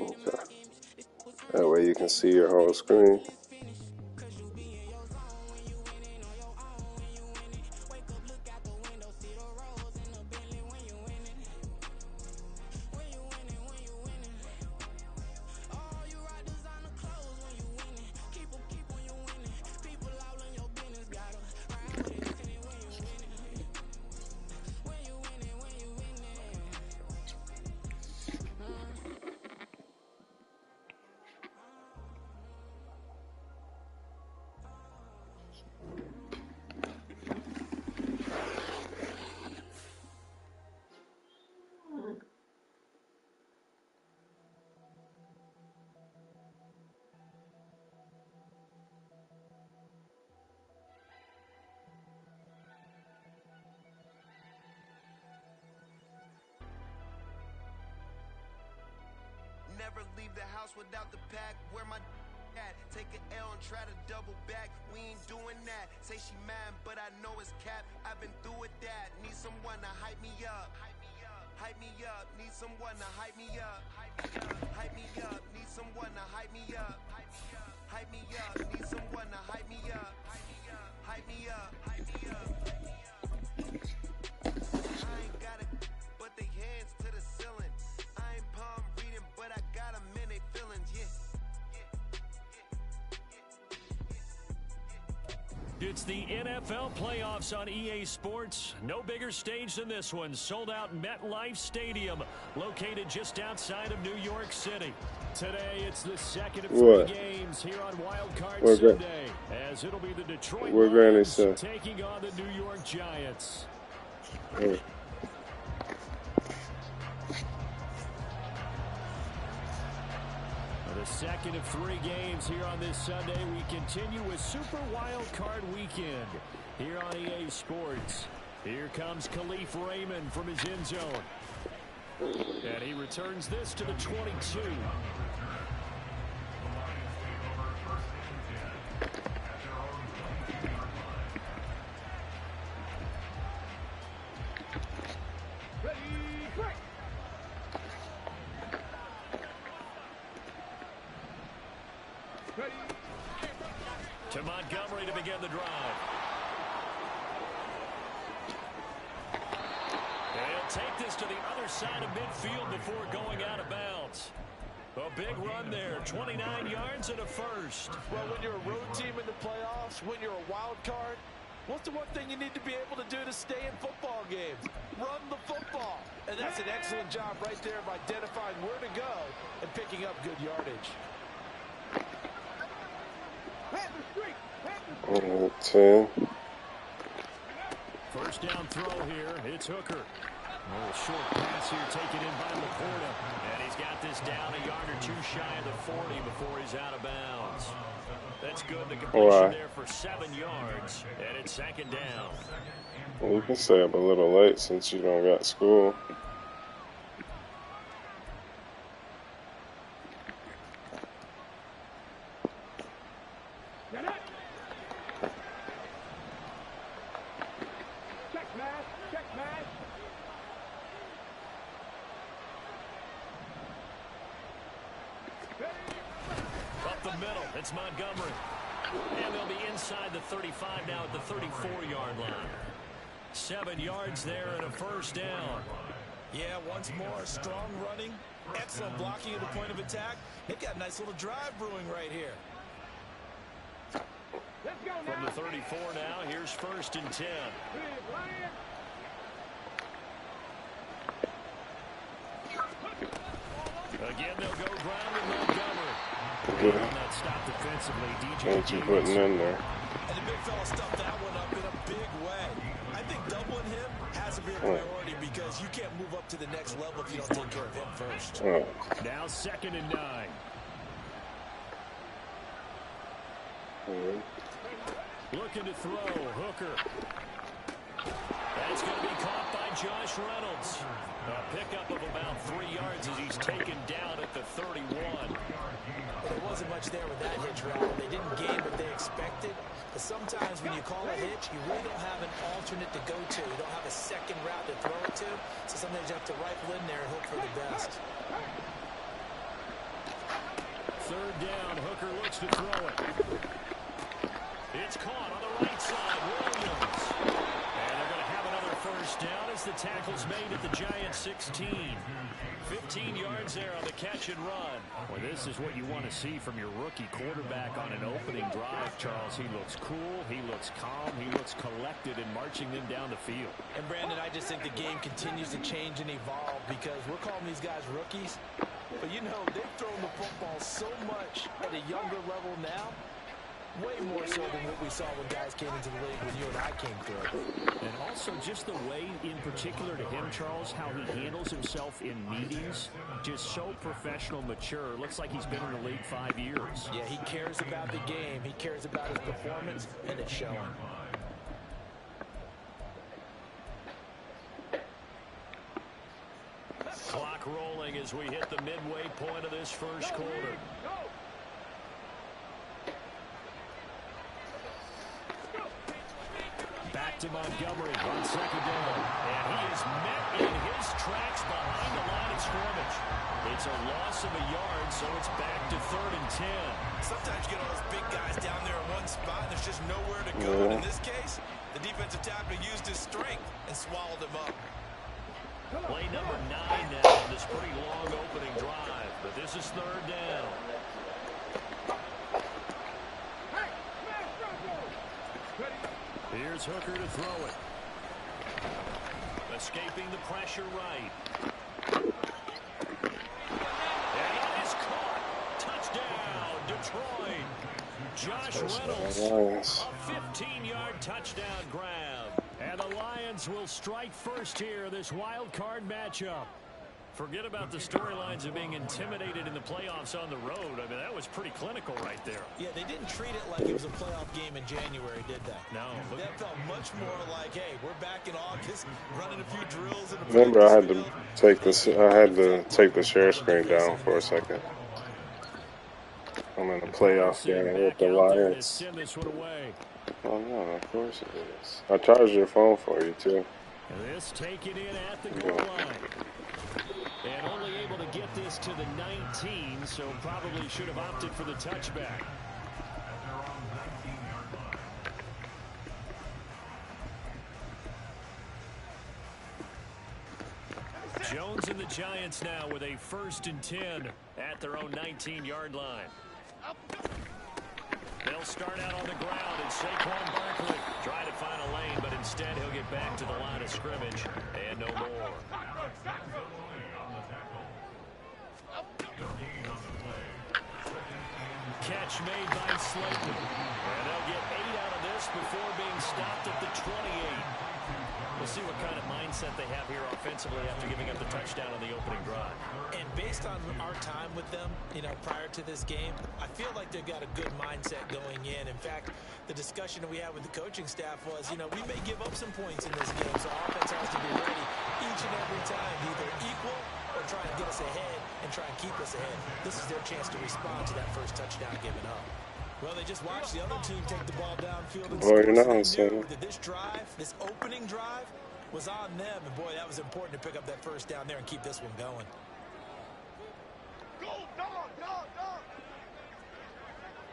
Okay. That way you can see your whole screen. Never leave the house without the pack. Where my at? Take an L and try to double back. We ain't doing that. Say she mad, but I know it's cap. I've been through with that. Need someone to hype me up. Hype me up. Need someone to hype me up. Hype me up. Need someone to hype me up. Hype me up. Need someone to hype me up. Hype me up. Hype me up. I ain't got it, but they hands to the ceiling. I ain't palm reading, but I got them in they feelings, yeah. It's the NFL playoffs on EA Sports. No bigger stage than this one. Sold out MetLife Stadium, located just outside of New York City. Today, it's the second of three games here on Wild Card Sunday, as it'll be the Detroit Lions taking on the New York Giants. The second of three games here on this Sunday. We continue with Super Wild Card Weekend here on EA Sports. Here comes Khalif Raymond from his end zone. And he returns this to the 22. To Montgomery to begin the drive. And he'll take this to the other side of midfield before going out of bounds. A big run there, 29 yards and a first. Well, when you're a road team in the playoffs, when you're a wild card, what's the one thing you need to be able to do to stay in football games? Run the football. And that's an excellent job right there of identifying where to go and picking up good yardage. 10. First down throw here. It's Hooker. A little short pass here taken in by Laporta. And he's got this down a yard or two shy of the 40 before he's out of bounds. That's good. The completion there for 7 yards. And it's second down. Well, you can stay up a little late since you don't got school. It's Montgomery. And they'll be inside the 35 now at the 34-yard line. 7 yards there and a first down. Yeah, once more, strong running, excellent blocking at the point of attack. They've got a nice little drive brewing right here. From the 34 now, here's first and 10. Again, they'll go ground with Montgomery. Good. That stop defensively, What you putting in there? And the big fella stuffed that one up in a big way. I think doubling him has to be a priority because you can't move up to the next level if you don't take care of him first. Now second and 9. Looking to throw, Hooker. That's going to be caught by Josh Reynolds. A pickup of about 3 yards as he's taken down at the 31. There wasn't much there with that hitch route. They didn't gain what they expected. But sometimes when you call a hitch, you really don't have an alternate to go to. You don't have a second route to throw it to. So sometimes you have to rifle in there and hope for the best. Third down, Hooker looks to throw it. It's caught on the right side, Williams. And they're going to have another first down as the tackle's made at the Giants 16. 15 yards there on the catch and run. Well, this is what you want to see from your rookie quarterback on an opening drive, Charles. He looks cool, he looks calm, he looks collected in marching them down the field. And, Brandon, I just think the game continues to change and evolve because we're calling these guys rookies. But, you know, they've thrown the football so much at a younger level now. Way more so than what we saw when guys came into the league when you and I came through. And also just the way, in particular to him, Charles, how he handles himself in meetings. Just so professional, mature. Looks like he's been in the league 5 years. Yeah, he cares about the game. He cares about his performance, and it's showing. Clock rolling as we hit the midway point of this first quarter. Back to Montgomery on second down. And he is met in his tracks behind the line of scrimmage. It's a loss of a yard, so it's back to 3rd and 10. Sometimes you get all those big guys down there in one spot, and there's just nowhere to go. And in this case, the defensive tackle used his strength and swallowed him up. Play number 9 now on this pretty long opening drive. But this is 3rd down. Here's Hooker to throw it. Escaping the pressure right. And it is caught. Touchdown, Detroit. Josh Reynolds, a 15-yard touchdown grab. And the Lions will strike first here, this wild card matchup. Forget about the storylines of being intimidated in the playoffs on the road. I mean, that was pretty clinical right there. Yeah, they didn't treat it like it was a playoff game in January, did they? No. That felt much more like, hey, we're back in August, running a few drills. Remember, I had to take the share screen down for a second. I'm in a playoff game with the Lions. Send this one away. Oh no, of course it is. I charged your phone for you too. This taken in at the goal line. And only able to get this to the 19, so probably should have opted for the touchback. Jones and the Giants now with a 1st and 10 at their own 19-yard line. They'll start out on the ground, and Saquon Barkley try to find a lane, but instead he'll get back to the line of scrimmage and no more. Catch made by Slayton. And they'll get 8 out of this before being stopped at the 28. We'll see what kind of mindset they have here offensively after giving up the touchdown on the opening drive. And based on our time with them, you know, prior to this game, I feel like they've got a good mindset going in. In fact, the discussion that we had with the coaching staff was, you know, we may give up some points in this game, so offense has to be ready each and every time, either equal or try and get us ahead and try and keep us ahead. This is their chance to respond to that first touchdown given up. Well, they just watched the other team take the ball downfield and Well, you know, they knew that this drive, this opening drive, was on them. And, boy, that was important to pick up that first down there and keep this one going. Go, dog, dog, dog.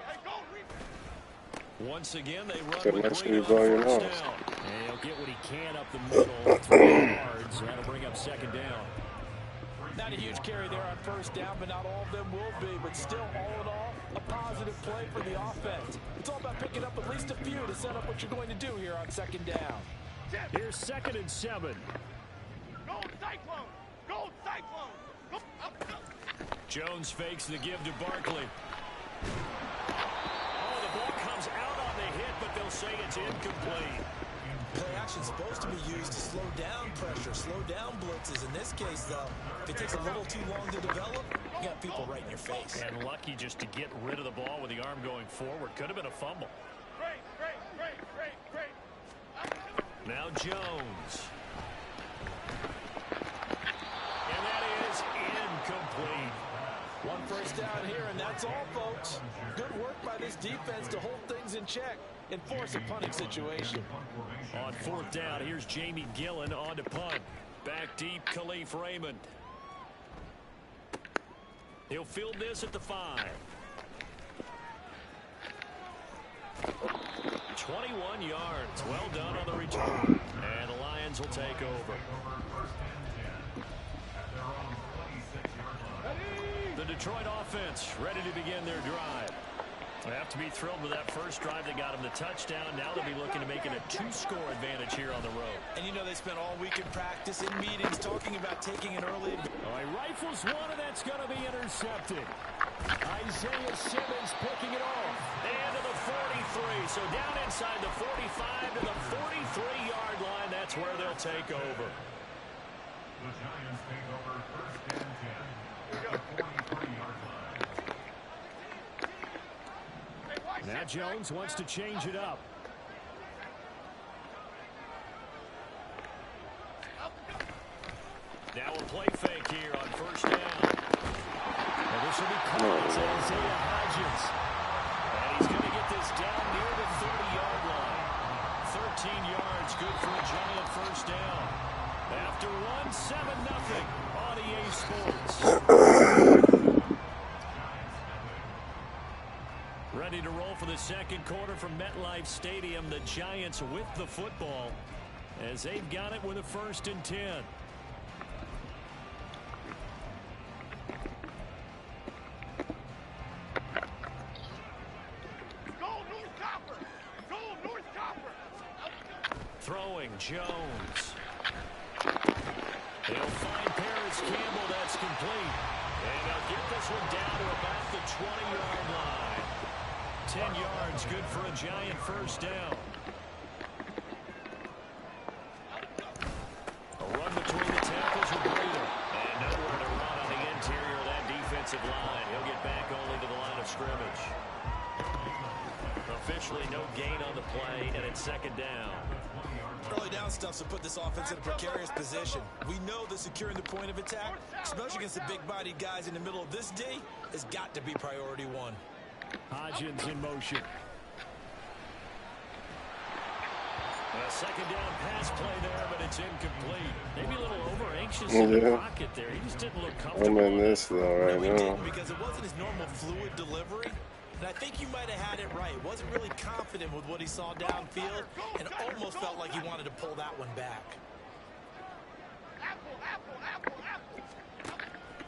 Hey, go, once again, they run Good with much Green you on blow your first nose. down. And he'll get what he can up the middle, 3 yards. That'll bring up 2nd down. Not a huge carry there on first down, but not all of them will be. But still, all in all, a positive play for the offense. It's all about picking up at least a few to set up what you're going to do here on 2nd down. Here's 2nd and 7. Go, Cyclone! Go, Cyclone! Go, up, up. Jones fakes the give to Barkley. Oh, the ball comes out on the hit, but they'll say it's incomplete. Play action's supposed to be used to slow down pressure, slow down blitzes. In this case, though, if it takes a little too long to develop, you got people right in your face. And lucky just to get rid of the ball with the arm going forward. Could have been a fumble. Great. Now Jones. And that is incomplete. One first down here, and that's all, folks. Good work by this defense to hold things in check and force a punting situation. On 4th down, here's Jamie Gillen on to punt. Back deep, Khalif Raymond. He'll field this at the 5. 21 yards. Well done on the return. And the Lions will take over. The Detroit offense ready to begin their drive. They have to be thrilled with that first drive that got them the touchdown. Now they'll be looking to make it a 2-score advantage here on the road. And you know they spent all week in practice, in meetings, talking about taking an early. Oh, he rifles one, and that's going to be intercepted. Isaiah Simmons picking it off. And to the 43. So down inside the 45 to the 43-yard line. That's where they'll take over. The Giants take over first and 10. 43-yard line. Now Jones wants to change it up. Now a play fake here on first down. And this will be caught. It's Isaiah Hodgins. And he's going to get this down near the 30-yard line. 13 yards, good for a Giant first down. After one, 7-0 on EA Sports. Ready to roll for the second quarter from MetLife Stadium. The Giants with the football as they've got it with a 1st and 10. Throwing Jones. They'll find Paris Campbell. That's complete. And they'll get this one down to about the 20-yard line. 10 yards, good for a Giant first down. A run between the tackles with Breeder. And nowhere to run on the interior of that defensive line. He'll get back only to the line of scrimmage. Officially no gain on the play, and it's 2nd down. Early down stuffs will put this offense in a precarious position. We know that securing the point of attack, especially against the big-bodied guys in the middle of this D, has got to be priority one. Hodgins in motion. A 2nd down pass play there, but it's incomplete. Maybe a little over-anxious in the pocket there. He just didn't look comfortable. I'm in this, though, right no, he now. didn't, because it wasn't his normal fluid delivery. And I think you might have had it right. Wasn't really confident with what he saw downfield, and almost felt like he wanted to pull that one back.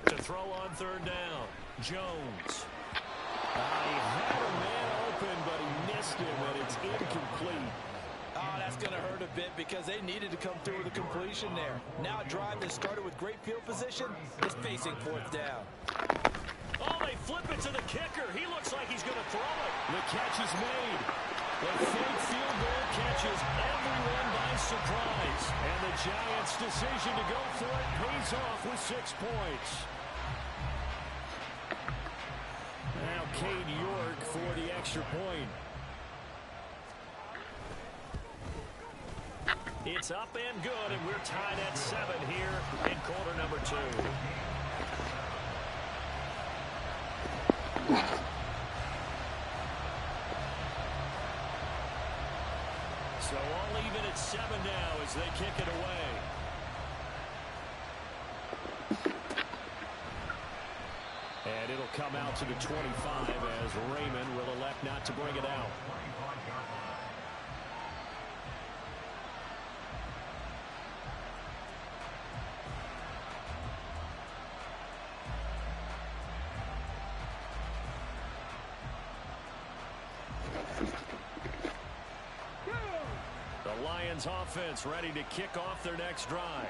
To throw on 3rd down, Jones. He had a man open, but he missed him, and it's incomplete. Oh, that's going to hurt a bit because they needed to come through with a completion there. Now a drive that started with great field position is facing 4th down. Oh, they flip it to the kicker. He looks like he's going to throw it. The catch is made. The fake field goal catches everyone by surprise. And the Giants' decision to go for it pays off with 6 points. Now Cade York for the extra point. It's up and good, and we're tied at 7 here in quarter number 2. So all even at 7 now as they kick it away. And it'll come out to the 25 as Raymond will elect not to bring it out. Offense ready to kick off their next drive.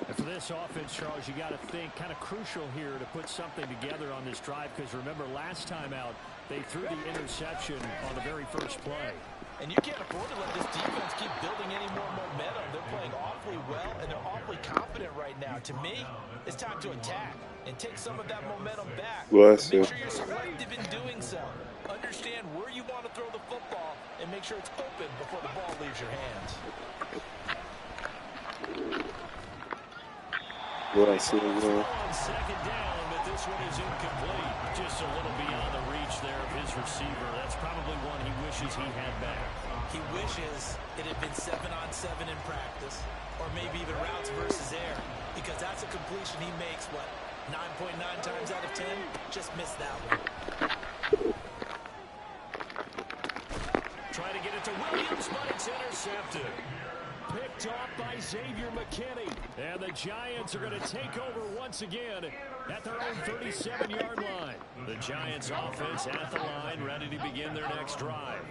And for this offense, Charles, you got to think kind of crucial here to put something together on this drive, because remember last time out they threw the interception on the very first play. And you can't afford to let this defense keep building any more momentum. They're playing awfully well, and they're awfully confident right now. To me, it's time to attack and take some of that momentum back. Bless Make you. sure you're selective in doing so. Understand where you want to throw the football and make sure it's open before the ball leaves your hands. Bless you, man. On 2nd down, but this one is incomplete. Just a little beyond the reach there of his receiver. That's probably one he wishes he had back. He wishes it had been 7-on-7 in practice, or maybe even routes versus air, because that's a completion he makes, what, 9.9 times out of 10? Just missed that one. Trying to get it to Williams, but it's intercepted. Picked off by Xavier McKinney. And the Giants are going to take over once again at their own 37-yard line. The Giants offense at the line, ready to begin their next drive.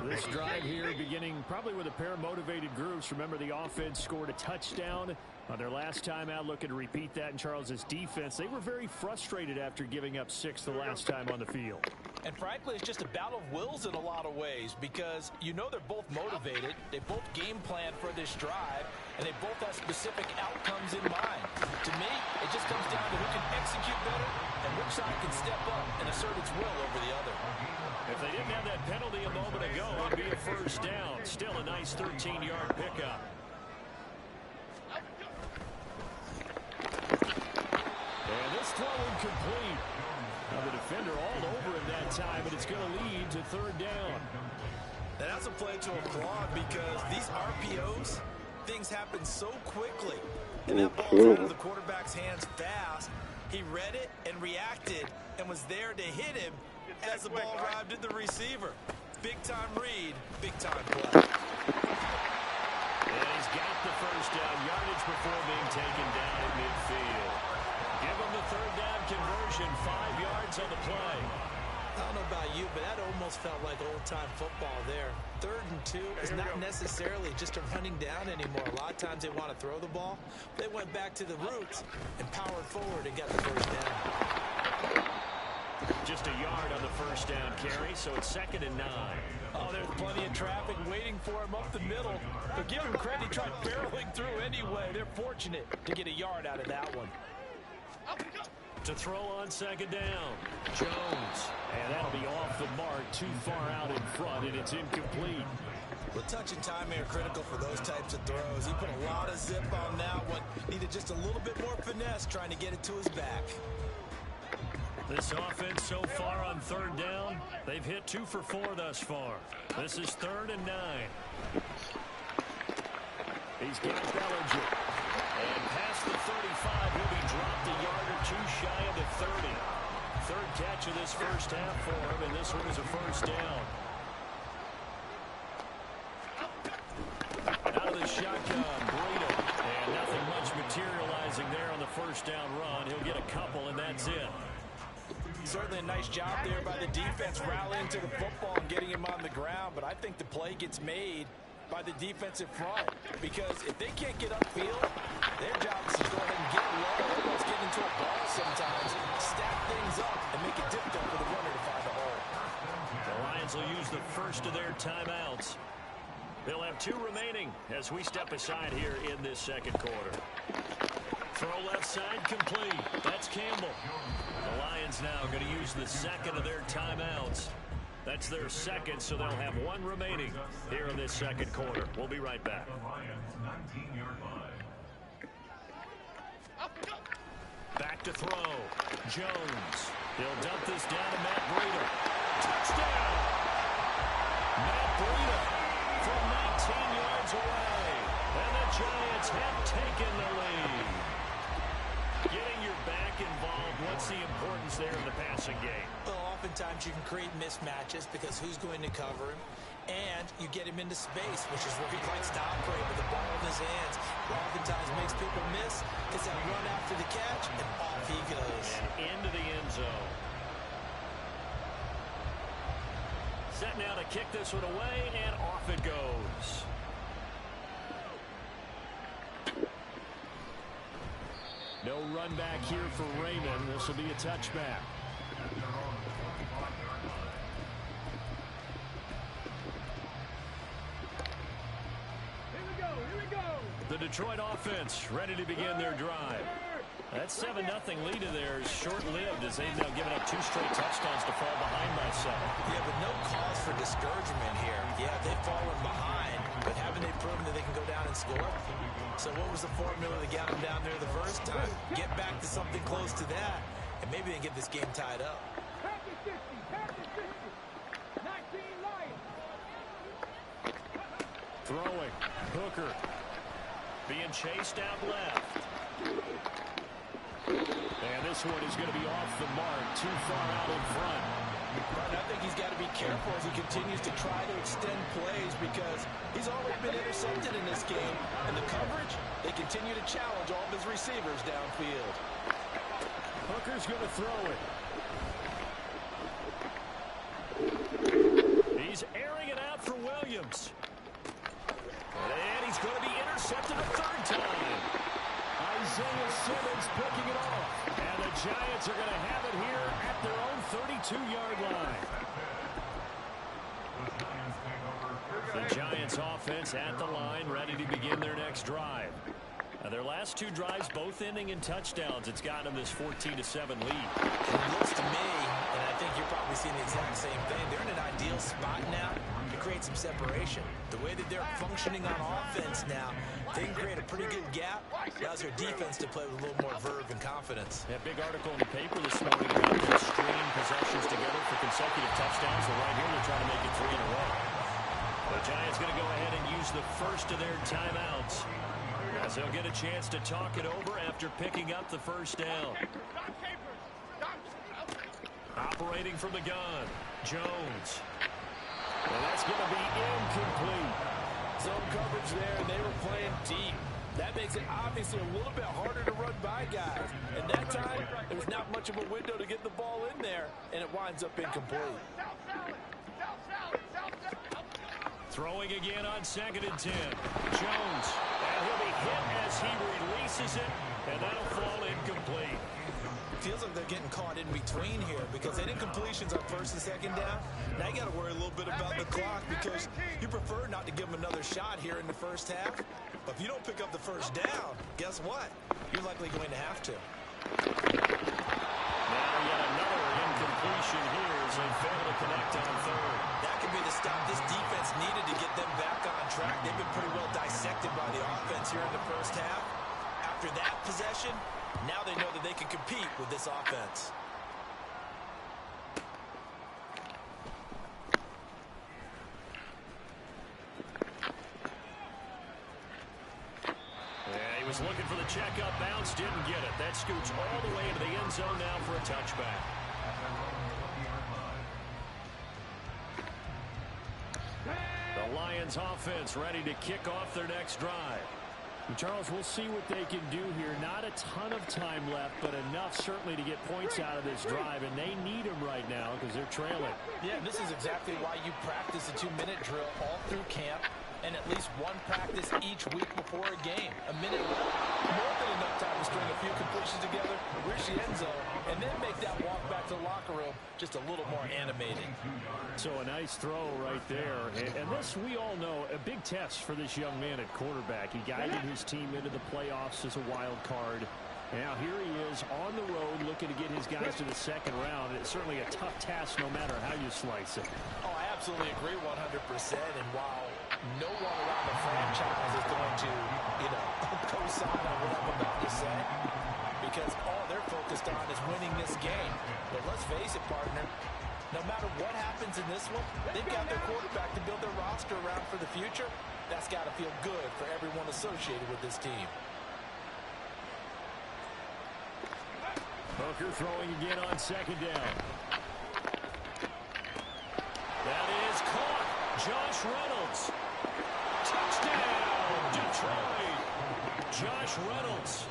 This drive here beginning probably with a pair of motivated groups. Remember, the offense scored a touchdown on their last time out, looking to repeat that in Charles's defense. They were very frustrated after giving up 6 the last time on the field. And frankly, it's just a battle of wills in a lot of ways because you know they're both motivated. They both game plan for this drive, and they both have specific outcomes in mind. To me, it just comes down to who can execute better and which side can step up and assert its will over the other. If they didn't have that penalty a moment ago, it'd be a first down. Still a nice 13-yard pickup. And this throw incomplete. Now the defender all over him that time, but it's going to lead to third down. And that's a play to applaud because these RPOs, things happen so quickly. And that ball's out of the quarterback's hands fast. He read it and reacted and was there to hit him as the ball arrived at the receiver. Big-time read, big-time play. And he's got the first down yardage before being taken down at midfield. Give him the third down conversion, 5 yards on the play. I don't know about you, but that almost felt like old-time football there. 3rd and 2 is not necessarily just a running down anymore. A lot of times they want to throw the ball. They went back to the roots and powered forward and got the first down. Just a yard on the first down carry, so it's 2nd and 9. Oh, there's plenty of traffic waiting for him up the middle. But give him credit, he tried barreling through anyway. They're fortunate to get a yard out of that one. To throw on 2nd down, Jones. And that'll be off the mark, too far out in front, and it's incomplete. Well, touch and timing are critical for those types of throws. He put a lot of zip on that one. Needed just a little bit more finesse trying to get it to his back. This offense so far on 3rd down, they've hit 2 for 4 thus far. This is 3rd and 9. He's got Bellinger. And past the 35, he'll be dropped a yard or 2 shy of the 30. 3rd catch of this first half for him, and this one is a first down. Out of the shotgun, Breida. And nothing much materializing there on the first down run. He'll get a couple, and that's it. Certainly a nice job there by the defense rallying to the football and getting him on the ground, but I think the play gets made by the defensive front because if they can't get upfield, their job is to go ahead and get low. Let's get into a ball sometimes, stack things up, and make it difficult for the runner to find a hole. The Lions will use the first of their timeouts. They'll have 2 remaining as we step aside here in this 2nd quarter. Throw left side complete. That's Campbell. The Lions now going to use the 2nd of their timeouts. That's their 2nd, so they'll have 1 remaining here in this 2nd quarter. We'll be right back. Back to throw. Jones. He'll dump this down to Matt Breida. Touchdown! Matt Breida from 19 yards away. And the Giants have taken the lead. Getting your back involved, what's the importance there in the passing game? Well, oftentimes you can create mismatches because who's going to cover him, and you get him into space, which is where he likes to operate with the ball in his hands. Oftentimes makes people miss, gets that run after the catch, and off he goes. And into the end zone. Set now to kick this one away, and off it goes. No run back here for Raymond. This will be a touchback. Here we go. The Detroit offense ready to begin their drive. That 7-0 lead of theirs short-lived as they've now given up 2 straight touchdowns to fall behind by 7. Yeah, but no cause for discouragement here. Yeah, they've fallen behind, but haven't they proven that they can go down and score? So what was the formula that got them down there the first time? Get back to something close to that, and maybe they can get this game tied up. Throwing. Hooker. Being chased out left. And this one is going to be off the mark. Too far out in front. But I think he's got to be careful as he continues to try to extend plays because he's already been intercepted in this game. And the coverage, they continue to challenge all of his receivers downfield. Hooker's going to throw it. He's airing it out for Williams. And he's going to be intercepted a third time. Isaiah Simmons picking it off. And the Giants are going to have it here at their own 32-yard line. The Giants offense at the line, ready to begin their next drive. Now their last two drives both ending in touchdowns. It's gotten them this 14-7 lead. It looks to me, and I think you're probably seeing the exact same thing, they're in an ideal spot now to create some separation. The way that they're functioning on offense now, they can create a pretty good gap. Allows their defense to play with a little more verve and confidence. That big article in the paper this morning about them stringing possessions together for consecutive touchdowns. So right here they're trying to make it 3 in a row. The Giants going to go ahead and use the first of their timeouts, as they'll get a chance to talk it over after picking up the first down. Operating from the gun, Jones. And that's going to be incomplete. Zone coverage there, and they were playing deep. That makes it obviously a little bit harder to run by guys. And that time, there was not much of a window to get the ball in there, and it winds up incomplete. Throwing again on 2nd and 10. Jones. And he'll be hit as he releases it, and that'll fall incomplete. Feels like they're getting caught in between here because they did completions on 1st and 2nd down. Now you got to worry a little bit about the clock because you prefer not to give them another shot here in the first half. But if you don't pick up the first down, guess what? You're likely going to have to. Now yet another incompletion here as they fail to connect on 3rd. That could be the stop this defense needed to get them back on track. They've been pretty well dissected by the offense here in the first half. After that possession, now they know that they can compete with this offense. Yeah, he was looking for the checkup bounce, didn't get it. That scoots all the way into the end zone now for a touchback. The Lions offense ready to kick off their next drive. Charles, we'll see what they can do here. Not a ton of time left, but enough certainly to get points out of this drive, and they need them right now because they're trailing. Yeah, this is exactly why you practice a 2-minute drill all through camp and at least one practice each week before a game. A minute left, more than enough time to string a few completions together, reach the end zone, and then make that walk back to the locker room just a little more animated. So a nice throw right there. And this, we all know, a big test for this young man at quarterback. He guided his team into the playoffs as a wild card. Now here he is on the road looking to get his guys to the second round. It's certainly a tough task no matter how you slice it. Oh, I absolutely agree 100%. And while no one around the franchise is going to, co-sign on what I'm about to say, because all they're focused on is winning this game. But let's face it, partner, no matter what happens in this one, they've got their quarterback to build their roster around for the future. That's got to feel good for everyone associated with this team. Hooker throwing again on 2nd down. That is caught. Josh Reynolds. Touchdown, Detroit. Josh Reynolds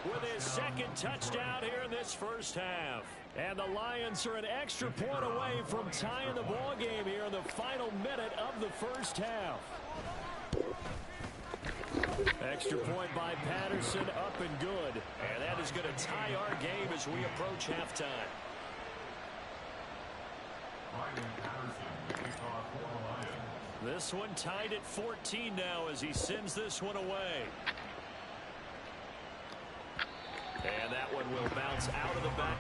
with his 2nd touchdown here in this first half. And the Lions are an extra point away from tying the ball game here in the final minute of the first half. Extra point by Patterson, up and good. And that is going to tie our game as we approach halftime. This one tied at 14 now as he sends this one away. And that one will bounce out of the back.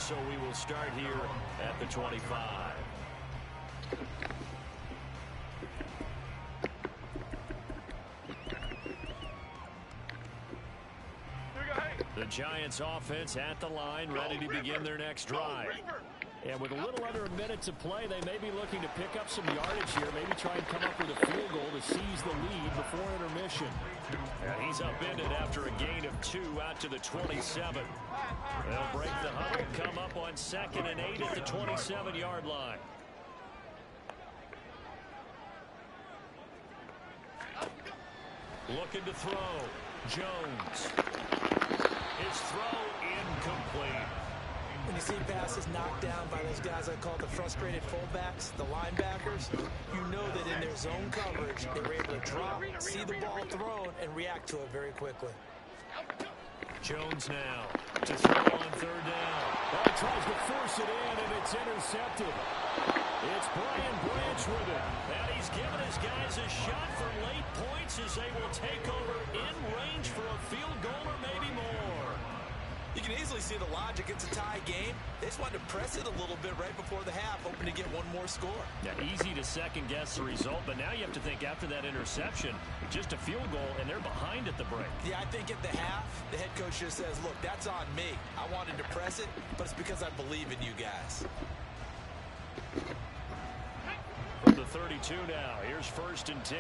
so we will start here at the 25. The Giants offense at the line, ready to begin their next drive. And with a little under a minute to play, they may be looking to pick up some yardage here, maybe try and come up with a field goal to seize the lead before intermission. And he's upended after a gain of 2 out to the 27. They'll break the huddle, come up on 2nd and 8 at the 27-yard line. Looking to throw. Jones. His throw incomplete. When you see passes knocked down by those guys I call the frustrated fullbacks, the linebackers, you know that in their zone coverage, they were able to drop, see the ball thrown, and react to it very quickly. Jones now to throw on 3rd down. He tries to force it in, and it's intercepted. It's Brian Branch with it. And he's given his guys a shot for late points as they will take over in range for a field goal or maybe more. You can easily see the logic. It's a tie game. They just wanted to press it a little bit right before the half, hoping to get one more score. Yeah, easy to second-guess the result, but now you have to think after that interception, just a field goal, and they're behind at the break. Yeah, I think at the half, the head coach just says, look, that's on me. I wanted to press it, but it's because I believe in you guys. From the 32 now, here's 1st and 10.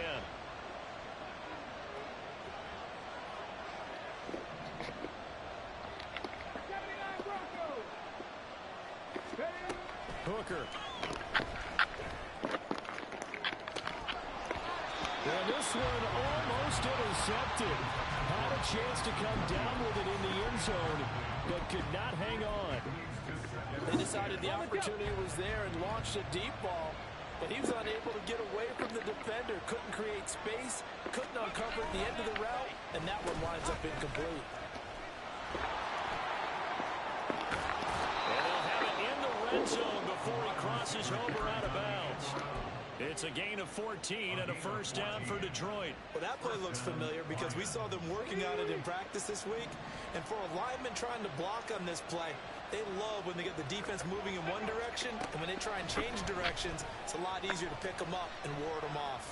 Hooker. And this one almost intercepted. Had a chance to come down with it in the end zone, but could not hang on. They decided the opportunity was there and launched a deep ball, but he was unable to get away from the defender. Couldn't create space, couldn't uncover the end of the route, and that one winds up incomplete. And they'll have it in the red zone before he crosses over out of bounds. It's a gain of 14 and a 1st down for Detroit. Well, that play looks familiar because we saw them working on it in practice this week. And for a lineman trying to block on this play, they love when they get the defense moving in one direction, and when they try and change directions, it's a lot easier to pick them up and ward them off.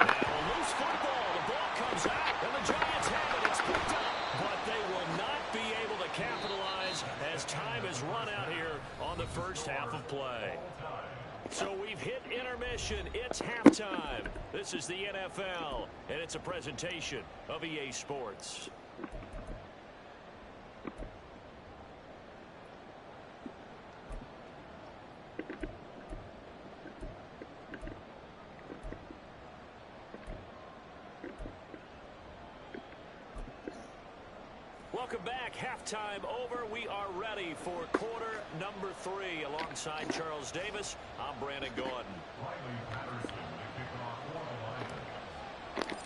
Now a loose football. The ball comes out, and the Giants have it. It's picked up, but they will not be able to capitalize as time has run out here on the first half of play. So we've hit intermission. It's halftime. This is the NFL, and it's a presentation of EA Sports. Welcome back. Halftime over. We are ready for quarter number 3. Alongside Charles Davis, I'm Brandon Gordon. Riley Patterson to kick off for the Lions.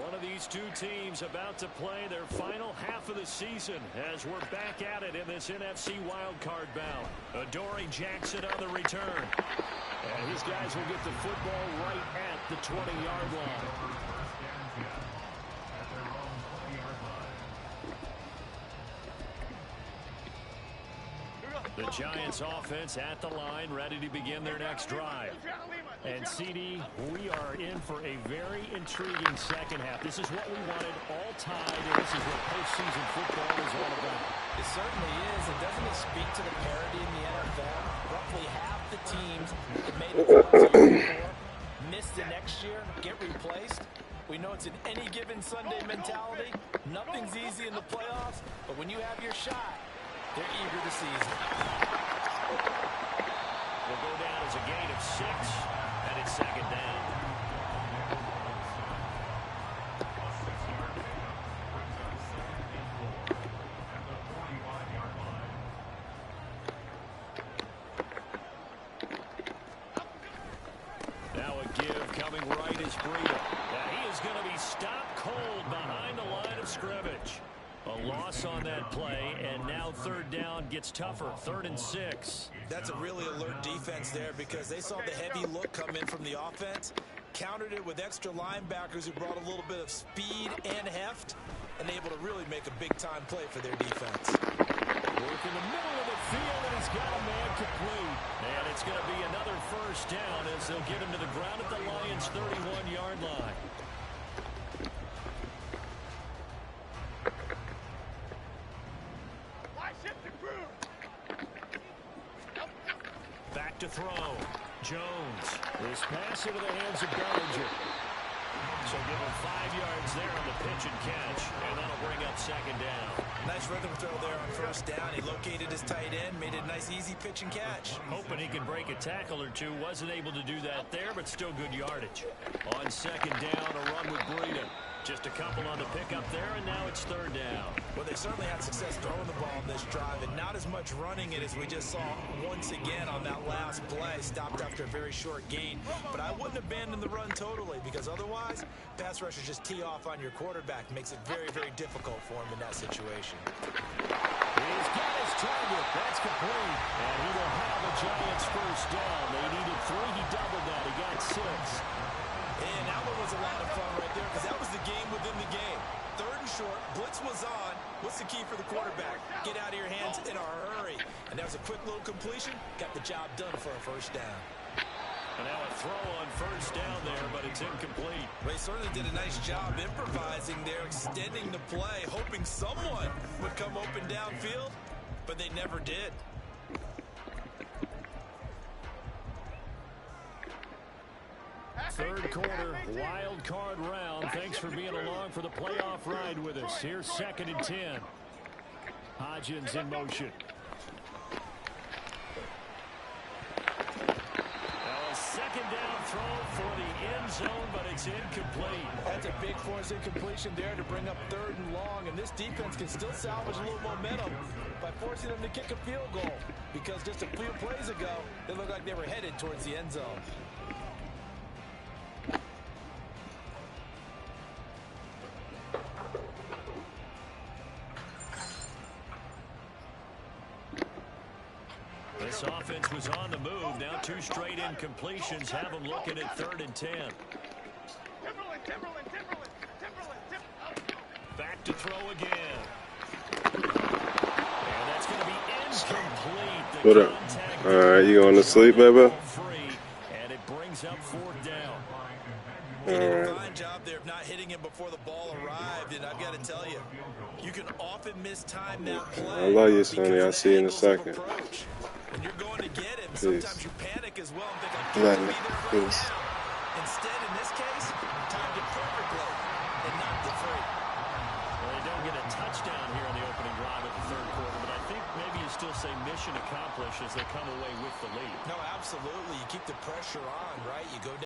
One of these two teams about to play their final half of the season as we're back at it in this NFC wildcard bout. Adoree Jackson on the return. And his guys will get the football right at the 20-yard line. First and 10 at their own 20-yard line. The Giants offense at the line, ready to begin their next drive. And CD, we are in for a very intriguing second half. This is what we wanted, all tied, and this is what postseason football is all about. It certainly is. And doesn't it speak to the parity in the NFL? Roughly half the teams that made it the year before miss the next year, get replaced. We know it's an any given Sunday mentality. Nothing's easy in the playoffs, but when you have your shot, they're eager to seize it. Will go down as a gain of 6, and it's 2nd down. Now a give coming right is Breida. Now he is going to be stopped cold behind the line of scrimmage. A loss on that play, and now 3rd down gets tougher. 3rd and 6. That's a really alert defense there because they saw the heavy look come in from the offense. countered it with extra linebackers who brought a little bit of speed and heft, and able to really make a big-time play for their defense. Work in the middle of the field, and he's got a man complete. And it's going to be another first down as they'll get him to the ground at the Lions' 31-yard line. Back to throw. Jones. This pass into the hands of Bellinger. So give him 5 yards there on the pitch and catch, and that'll bring up second down. Nice rhythm throw there on first down. He located his tight end, made it a nice easy pitch and catch. Hoping he can break a tackle or two. Wasn't able to do that there, but still good yardage. On second down, a run with Breida. Just a couple on the pickup there, and now it's third down. Well, they certainly had success throwing the ball in this drive, and not as much running it as we just saw once again on that last play. Stopped after a very short gain. But I wouldn't abandon the run totally, because otherwise, pass rushers just tee off on your quarterback. Makes it very, very difficult for him in that situation. He's got his target. That's complete. And he will have the Giants first down. They needed 3. He doubled that. He got 6. And that one was a lot of fun right there, because that was the game within the game. Third and short, blitz was on. What's the key for the quarterback? Get out of your hands in a hurry. And that was a quick little completion. Got the job done for a first down. And now a throw on first down there, but it's incomplete. They certainly did a nice job improvising there, extending the play, hoping someone would come open downfield, but they never did. Third quarter, wild card round. Thanks for being along for the playoff ride with us. Here's 2nd and 10. Hodgins in motion. A second down throw for the end zone, but it's incomplete. That's a big force incompletion there to bring up 3rd and long, and this defense can still salvage a little momentum by forcing them to kick a field goal, because just a few plays ago, they looked like they were headed towards the end zone. This offense was on the move. Now 2 straight incompletions have them looking at 3rd and 10. Back to throw again. And that's going to be incomplete. What up? All right, you going to sleep, baby? And it brings up 4th down. He did a fine job there of not hitting him before the ball arrived, and I've got to tell you, you can often mistime that play. I love you, Sonny. I'll see you in a second. When you're going to get him, sometimes you panic as well and think, I'm Love going to you. be there right Peace. now. Instead, in this case, timed it perfectly and knocked it free. Well, they don't get a touchdown here on the opening drive of the 3rd quarter, but I think maybe you still say mission accomplished as they come away with the lead. No, absolutely. You keep the pressure on, right? You go down.